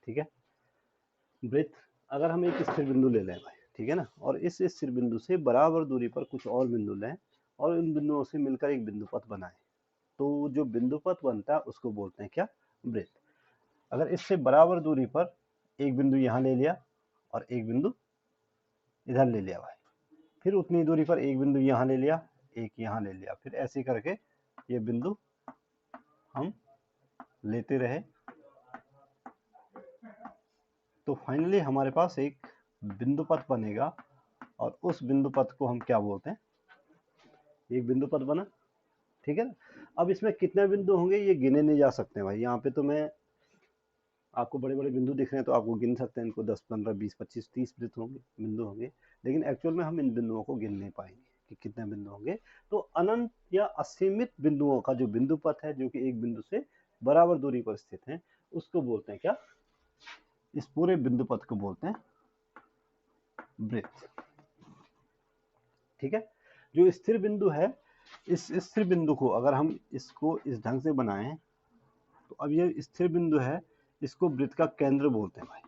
ठीक है। वृत्त, अगर हम एक स्थिर बिंदु ले लें भाई, ठीक है ना, और इस स्थिर बिंदु से बराबर दूरी पर कुछ और बिंदु लें और इन बिंदुओं से मिलकर एक बिंदु पथ बनाएं, तो जो बिंदु पथ बनता है उसको बोलते हैं क्या, वृत्त। अगर इससे बराबर दूरी पर एक बिंदु यहाँ ले लिया और एक बिंदु इधर ले लिया भाई, फिर उतनी दूरी पर एक बिंदु यहाँ ले लिया, एक यहाँ ले लिया, फिर ऐसे करके ये बिंदु हम लेते रहे, तो फाइनली हमारे पास एक बिंदु पथ बनेगा और उस बिंदु पथ को हम क्या बोलते हैं, एक बिंदु पथ बना, ठीक है ना। अब इसमें कितने बिंदु होंगे ये गिने नहीं जा सकते भाई, यहाँ पे तो मैं आपको बड़े बड़े बिंदु दिख रहे हैं तो आपको गिन सकते हैं इनको, 10 15 20 25 30 वृत्त होंगे, बिंदु होंगे, लेकिन एक्चुअल में हम इन बिंदुओं को गिन नहीं पाएंगे कि कितने बिंदु होंगे। तो अनंत या असीमित बिंदुओं का जो बिंदु पथ है जो कि एक बिंदु से बराबर दूरी पर स्थित है, उसको बोलते हैं क्या, इस पूरे बिंदु पथ को बोलते हैं वृत्त, ठीक है। जो स्थिर बिंदु है, इस स्थिर बिंदु को अगर हम इसको इस ढंग से बनाएं, तो अब ये स्थिर बिंदु है, इसको वृत्त का केंद्र बोलते हैं भाई,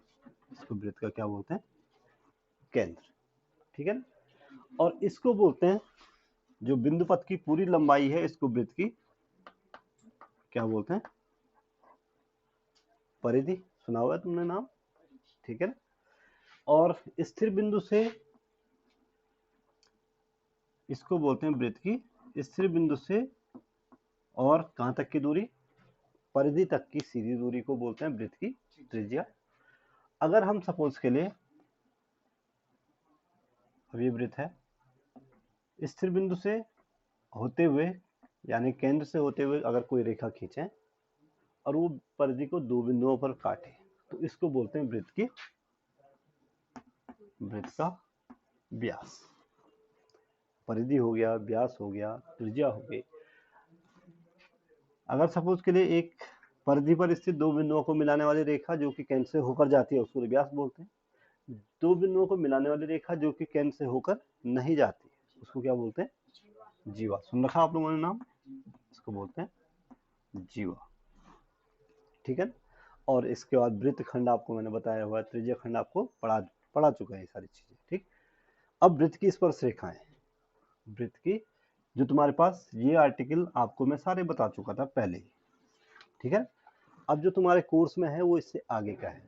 इसको वृत्त का क्या बोलते हैं, केंद्र, ठीक है ना। और इसको बोलते हैं, जो बिंदु पथ की पूरी लंबाई है इसको वृत्त की क्या बोलते हैं, परिधि, सुना हुआ है तुमने नाम, ठीक है ना। और स्थिर बिंदु से इसको बोलते हैं वृत्त की, स्थिर बिंदु से और कहां तक की दूरी, परिधि तक की सीधी दूरी को बोलते हैं वृत्त की त्रिज्या। अगर हम सपोज के लिए, अब ये वृत्त है, स्थिर बिंदु से होते हुए यानी केंद्र से होते हुए अगर कोई रेखा खींचे और वो परिधि को दो बिंदुओं पर काटे, तो इसको बोलते हैं वृत्त की, वृत्त का व्यास। परिधि हो गया, व्यास हो गया, त्रिज्या हो गई। अगर सपोज के लिए एक परिधि पर स्थित दो बिंदुओं को मिलाने वाली रेखा जो कि केंद्र से होकर जाती है उसको व्यास बोलते हैं। दो बिंदुओं को मिलाने वाली रेखा जो कि केंद्र से होकर नहीं जाती उसको क्या बोलते हैं, जीवा। सुन रखा आप लोगों ने नाम, इसको बोलते हैं जीवा, ठीक है। और इसके बाद वृत्त खंड आपको मैंने बताया हुआ है, त्रिज्या खंड आपको पढ़ा चुका है ये सारी चीजें, ठीक। अब वृत्त की स्पर्श रेखाएं, वृत्त की जो तुम्हारे पास ये आर्टिकल आपको मैं सारे बता चुका था पहले ही, ठीक है। अब जो तुम्हारे कोर्स में है वो इससे आगे का है,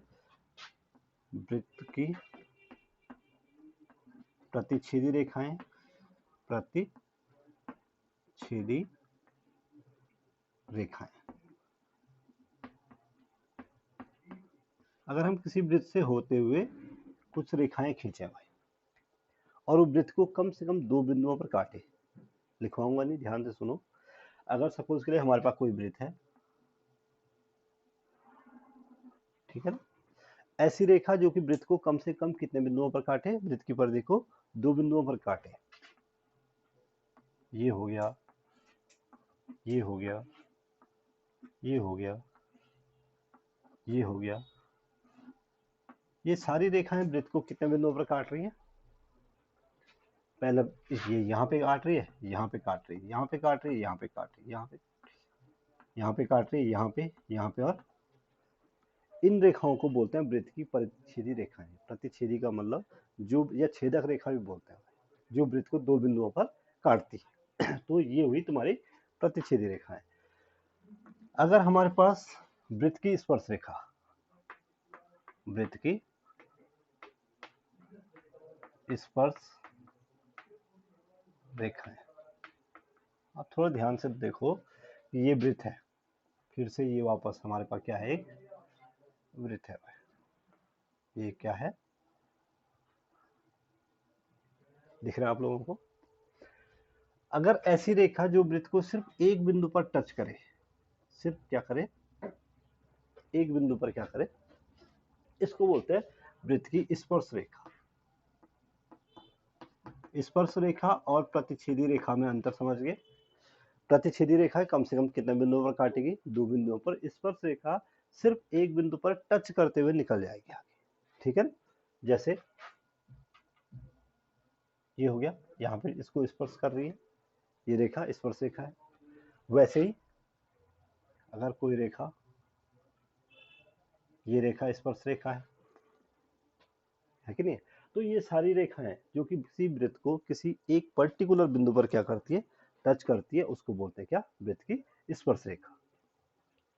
वृत्त की प्रतिच्छेदी रेखाएं, प्रतिच्छेदी रेखाएं। अगर हम किसी वृत्त से होते हुए कुछ रेखाएं खींचे भाई और वो वृत्त को कम से कम दो बिंदुओं पर काटे, लिखवाऊंगा नहीं, ध्यान से सुनो। अगर सपोज के लिए हमारे पास कोई वृत्त है, ठीक है ना, ऐसी रेखा जो कि वृत्त को कम से कम कितने बिंदुओं पर काटे, वृत्त की परिधि को दो बिंदुओं पर काटे, ये हो गया, ये हो गया, ये हो गया, ये हो गया, ये सारी रेखाएं वृत्त को कितने बिंदुओं पर काट रही हैं, पहले ये यहाँ पे काट रही है, यहाँ पे काट रही है, यहाँ पे काट रही है, यहाँ पे काट रही है, यहाँ पे काट रही है, यहाँ पे, और इन रेखाओं को बोलते हैं वृत्त की प्रतिच्छेदी रेखाएं। प्रतिच्छेदी का मतलब जो, या छेदक रेखा भी बोलते हैं, जो वृत्त को दो बिंदुओं पर काटती है तो ये हुई तुम्हारी प्रतिच्छेदी रेखाएं। अगर हमारे पास वृत्त की स्पर्श रेखा, वृत्त की स्पर्श रेखाएं, अब थोड़ा ध्यान से देखो, ये वृत्त है, फिर से ये वापस हमारे पास क्या है, एक वृत्त है, ये क्या है, दिख रहा है आप लोगों को। अगर ऐसी रेखा जो वृत्त को सिर्फ एक बिंदु पर टच करे, सिर्फ क्या करे, एक बिंदु पर क्या करे, इसको बोलते हैं वृत्त की स्पर्श रेखा। स्पर्श रेखा और प्रतिच्छेदी रेखा में अंतर समझ गए। प्रतिच्छेदी रेखा कम से कम कितने बिंदुओं पर काटेगी, दो बिंदुओं पर। स्पर्श रेखा सिर्फ एक बिंदु पर टच करते हुए निकल जाएगी आगे, ठीक है ना। जैसे ये हो गया, यहाँ पे इसको स्पर्श कर रही है, ये रेखा स्पर्श रेखा है। वैसे ही अगर कोई रेखा ये रेखा स्पर्श रेखा है कि नहीं? तो ये सारी रेखाएं जो कि किसी वृत्त को किसी एक पर्टिकुलर बिंदु पर क्या करती है, टच करती है, उसको बोलते हैं क्या, वृत्त की स्पर्श रेखा।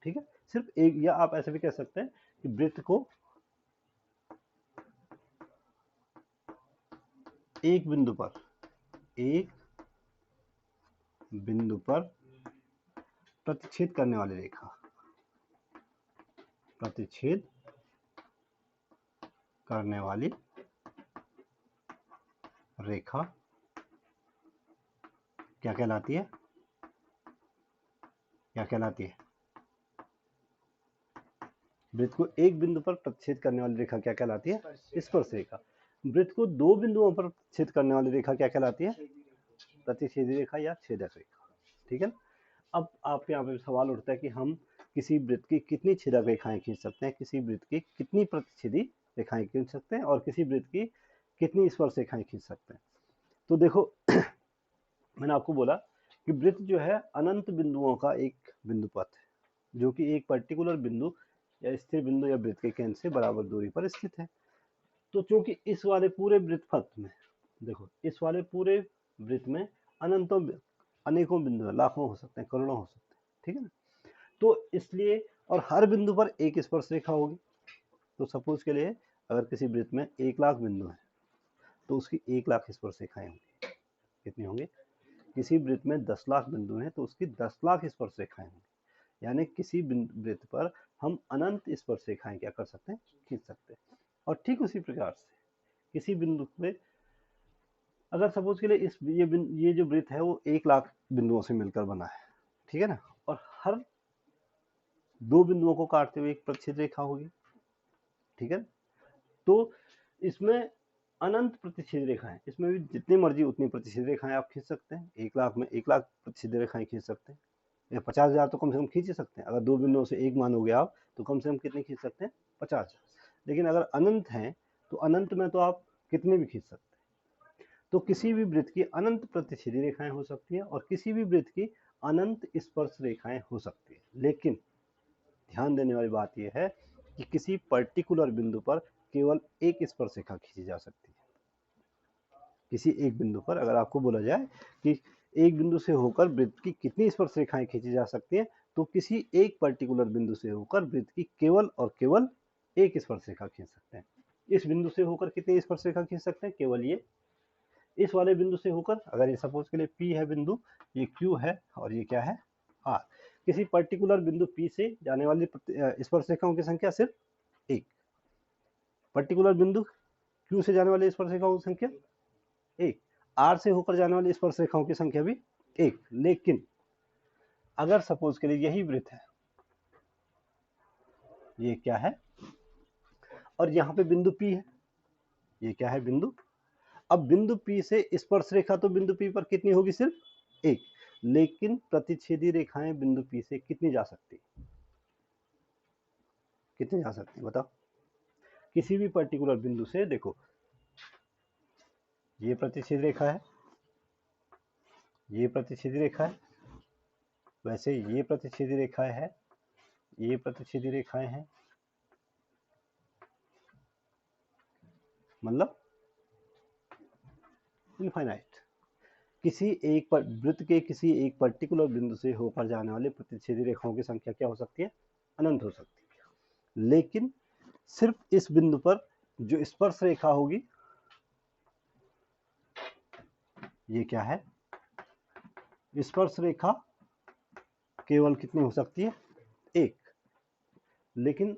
ठीक है, सिर्फ एक, या आप ऐसे भी कह सकते हैं कि वृत्त को एक बिंदु पर प्रतिच्छेद करने वाली रेखा, प्रतिच्छेद करने वाली रेखा क्या कहलाती है, क्या कहलाती है? वृत्त को एक बिंदु पर प्रतिच्छेद करने वाली रेखा क्या कहलाती है? स्पर्श रेखा। वृत्त को दो बिंदुओं पर छेद करने वाली रेखा क्या कहलाती है? प्रतिच्छेदी रेखा या छेदक रेखा। ठीक है ना? अब आपके यहाँ पे सवाल उठता है कि हम किसी वृत्त की कितनी छेदक रेखाएं खींच सकते हैं, किसी वृत्त की कितनी प्रतिच्छेदी रेखाएं खींच सकते हैं, और किसी वृत्त की कितनी स्पर्श रेखाएं खींच सकते हैं। तो देखो मैंने आपको बोला कि वृत्त जो है अनंत बिंदुओं का एक बिंदुपथ है, जो कि एक पर्टिकुलर बिंदु या स्थिर बिंदु या वृत्त के केंद्र से बराबर दूरी पर स्थित है। तो चूंकि इस वाले पूरे वृत्तपथ में, देखो इस वाले पूरे वृत्त में अनंतों अनेकों बिंदु है, लाखों हो सकते हैं, करोड़ों हो सकते हैं। ठीक है ना? तो इसलिए, और हर बिंदु पर एक स्पर्श रेखा होगी। तो सपोज के लिए अगर किसी वृत्त में 1,00,000 बिंदु है तो उसकी 1,00,000 स्पर्श रेखाएं होंगी। कितनी होंगी? किसी वृत्त में 10,00,000 बिंदु हैं तो उसकी 10,00,000 स्पर्श रेखाएं होंगी। यानी किसी वृत्त पर हम अनंत स्पर्श रेखाएं क्या कर सकते हैं, खींच सकते हैं। और ठीक उसी प्रकार से किसी बिंदु पे अगर सपोज के लिए ये जो वृत्त है वो 1,00,000 बिंदुओं से मिलकर बना है, ठीक है ना, और हर दो बिंदुओं को काटते हुए एक प्रतिच्छेद रेखा होगी। ठीक है, तो इसमें अनंत प्रतिच्छेद रेखाएं, इसमें भी जितनी मर्जी उतनी प्रतिच्छेद रेखाएं आप खींच सकते हैं। 1,00,000 में 1,00,000 प्रतिच्छेद रेखाएं खींच सकते हैं, या 50,000 तो कम से कम खींच ही सकते हैं। अगर दो बिंदुओं से एक मानोगे आप तो कम से कम कितने खींच सकते हैं? 50,000। लेकिन अगर अनंत है तो अनंत में तो आप कितने भी खींच सकते हैं। तो किसी भी वृत्त की अनंत प्रतिच्छेदी रेखाएं हो सकती है और किसी भी वृत्त की अनंत स्पर्श रेखाएं हो सकती है। लेकिन ध्यान देने वाली बात यह है कि किसी पर्टिकुलर बिंदु पर केवल एक स्पर्श रेखा खींची जा सकती है। किसी एक बिंदु पर अगर आपको बोला जाए कि एक बिंदु से होकर वृत्त की कितनी स्पर्श रेखाएं खींची जा सकती हैं, तो किसी एक पर्टिकुलर बिंदु से होकर वृत्त की केवल और केवल एक स्पर्श रेखा खींच सकते हैं। इस बिंदु से होकर कितनी स्पर्श रेखा खींच सकते हैं? केवल ये। इस वाले बिंदु से होकर, अगर ये सपोज के लिए P है बिंदु, ये Q है और ये क्या है? R। किसी पर्टिकुलर बिंदु P से जाने वाली स्पर्श रेखाओं की संख्या सिर्फ एक। पर्टिकुलर बिंदु Q से जाने वाली स्पर्श रेखाओं की संख्या एक। R से होकर जाने वाली स्पर्श रेखाओं की संख्या भी एक। लेकिन अगर सपोज के लिए यही वृत्त है, ये क्या है, और यहाँ पे बिंदु P है, ये क्या है? बिंदु। अब बिंदु P से स्पर्श रेखा तो बिंदु P पर कितनी होगी? सिर्फ एक। लेकिन प्रतिच्छेदी रेखाएं बिंदु P से कितनी जा सकती है? कितनी जा सकती है बताओ? किसी भी पर्टिकुलर बिंदु से, देखो ये प्रतिच्छेद रेखा है, ये प्रतिच्छेदी रेखा है, वैसे ये प्रतिच्छेदी रेखाएं है, ये प्रतिच्छेदी रेखाएं हैं, मतलब इनफाइनाइट। किसी एक पर वृत्त के किसी एक पर्टिकुलर बिंदु से होकर जाने वाले प्रतिच्छेदी रेखाओं की संख्या क्या हो सकती है? अनंत हो सकती है। लेकिन सिर्फ इस बिंदु पर जो स्पर्श रेखा होगी, ये क्या है? स्पर्श रेखा केवल कितनी हो सकती है? एक। लेकिन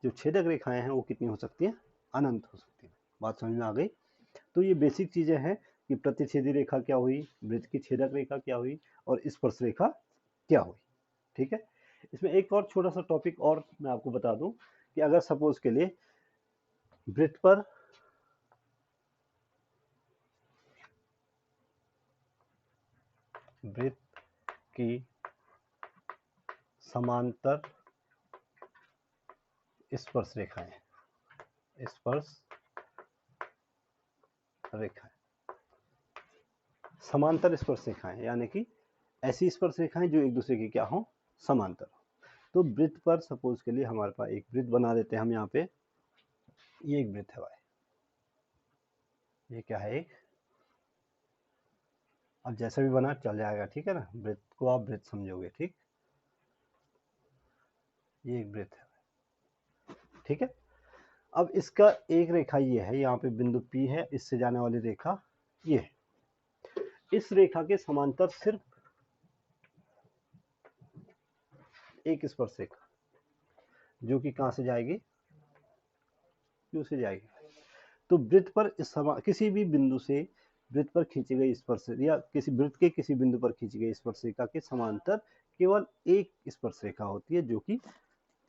जो छेदक रेखाएं हैं वो कितनी हो सकती हैं? अनंत हो सकती है। बात समझ में आ गई? तो ये बेसिक चीजें हैं कि प्रतिच्छेदी रेखा क्या हुई, वृत्त की छेदक रेखा क्या हुई, और स्पर्श रेखा क्या हुई। ठीक है, इसमें एक और छोटा सा टॉपिक और मैं आपको बता दूं कि अगर सपोज के लिए वृत्त पर वृत्त की समांतर स्पर्श रेखाएं, स्पर्श रेखाएं, समांतर स्पर्श रेखाएं, यानी कि ऐसी स्पर्श रेखाएं जो एक दूसरे की क्या हो? समांतर। तो वृत्त पर सपोज के लिए हमारे पास एक वृत्त बना देते हैं हम यहाँ पे, ये एक वृत्त है भाई, ये क्या है एक, अब जैसे भी बना चल जाएगा, ठीक है ना, वृत्त को आप वृत्त समझोगे, ठीक, ये एक वृत्त है, ठीक है। अब इसका एक रेखा ये है, यहाँ पे बिंदु P है, इससे जाने वाली रेखा ये है, इस रेखा के समांतर सिर्फ एक स्पर्श रेखा जो कि कहां से जाएगी, Q से जाएगी। तो वृत्त पर किसी भी बिंदु से वृत्त पर खींची गई स्पर्श या किसी वृत्त के किसी बिंदु पर खींची गई स्पर्श रेखा के समांतर केवल एक स्पर्श रेखा होती है, जो कि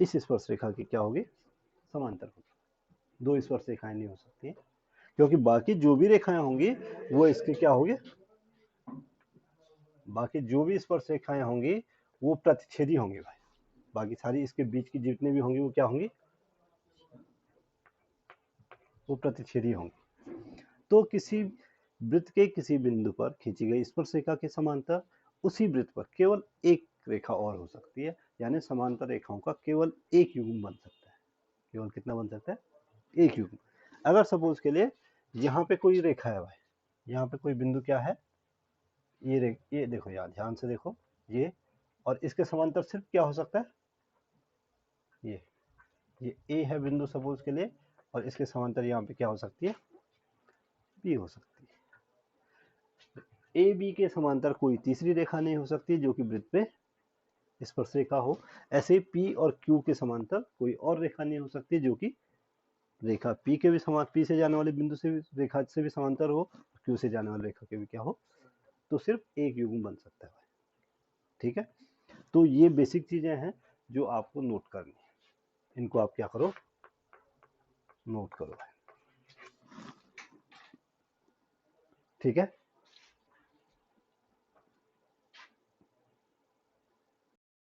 इस स्पर्श रेखा की क्या होगी, समांतर होगी। दो स्पर्श रेखाएं नहीं हो सकती, क्योंकि बाकी जो भी रेखाएं होंगी वो इसके क्या होगी, बाकी जो भी स्पर्श रेखाएं होंगी वो प्रतिच्छेदी होंगी भाई, बाकी सारी इसके बीच की जितनी भी होंगी वो क्या होंगी, वो प्रतिच्छेदी होंगी। तो किसी वृत्त के किसी बिंदु पर खींची गई स्पर्श रेखा के समांतर उसी वृत्त पर केवल एक रेखा और हो सकती है, यानी समांतर रेखाओं का केवल एक युग्म बन सकता है। केवल कितना बन सकता है, एक युग्म। अगर सपोज के लिए यहाँ पे कोई रेखा है भाई, यहाँ पे कोई बिंदु क्या है, ये देखो यार, ध्यान से देखो, ये और इसके समांतर सिर्फ क्या हो सकता है, ये ए है बिंदु सपोज के लिए, और इसके समांतर यहाँ पे क्या हो सकती है, बी हो सकती है। ए बी के समांतर कोई तीसरी रेखा नहीं हो सकती जो कि वृत्त पे स्पर्श रेखा हो। ऐसे पी और क्यू के समांतर कोई और रेखा नहीं हो सकती जो कि रेखा पी के भी समान, पी से जाने वाले बिंदु से भी रेखा से भी समांतर हो, क्यू से जाने वाली रेखा के भी क्या हो, तो सिर्फ एक युग्म बन सकता है, ठीक है। तो ये बेसिक चीजें हैं जो आपको नोट करनी है, इनको आप क्या करो, नोट करो, ठीक है।